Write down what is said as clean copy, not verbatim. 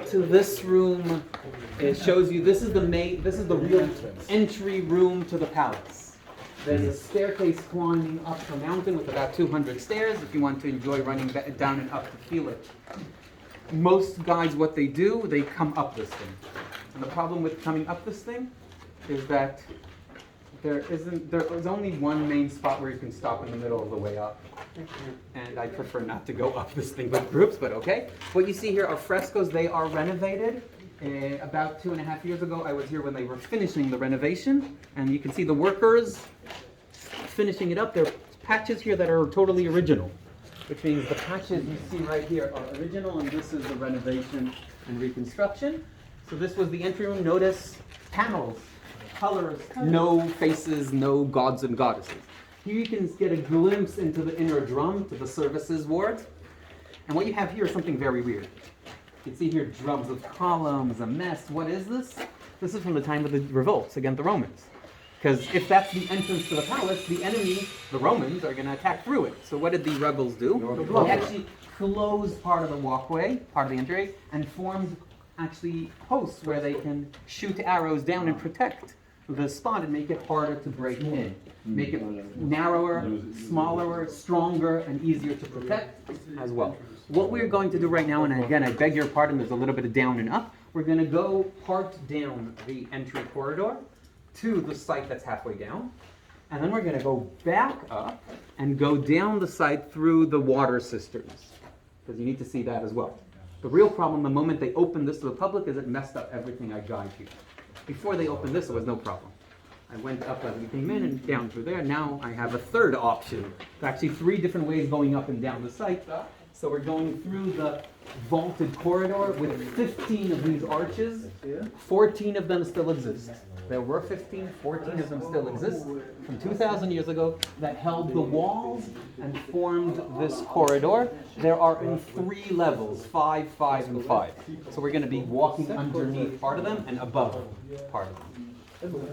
To this room, it shows you this is the real entry room to the palace. There's a staircase climbing up the mountain with about 200 stairs if you want to enjoy running down and up to feel it. Most guys, what they do, they come up this thing. And the problem with coming up this thing is that there is only one main spot where you can stop in the middle of the way up. And I prefer not to go up this thing with groups, but okay. What you see here are frescoes. They are renovated. About 2.5 years ago, I was here when they were finishing the renovation. And you can see the workers finishing it up. There are patches here that are totally original, which means the patches you see right here are original, and this is the renovation and reconstruction. So this was the entry room. Notice panels, colors, no faces, no gods and goddesses. Here you can get a glimpse into the inner drum, to the services ward. And what you have here is something very weird. You can see here drums with columns, a mess. What is this? This is from the time of the revolts against the Romans. Because if that's the entrance to the palace, the enemy, the Romans, are going to attack through it. So what did the rebels do? They actually closed part of the walkway, part of the entry, and formed actually posts where they can shoot arrows down and protect the spot and make it harder to break in. Make it narrower, smaller, stronger, and easier to protect as well. What we're going to do right now, and again, I beg your pardon, there's a little bit of down and up. We're going to go part down the entry corridor to the site that's halfway down. And then we're going to go back up and go down the site through the water cisterns. Because you need to see that as well. The real problem, the moment they opened this to the public, is it messed up everything I guide here. Before they opened this, it was no problem. I went up as we came in and down through there. Now I have a third option. There's actually 3 different ways going up and down the site. So we're going through the vaulted corridor with 15 of these arches. 14 of them still exist. There were 15, 14 of them still exist from 2,000 years ago that held the walls and formed this corridor. There are in 3 levels, 5, 5, and 5. So we're going to be walking underneath part of them and above part of them.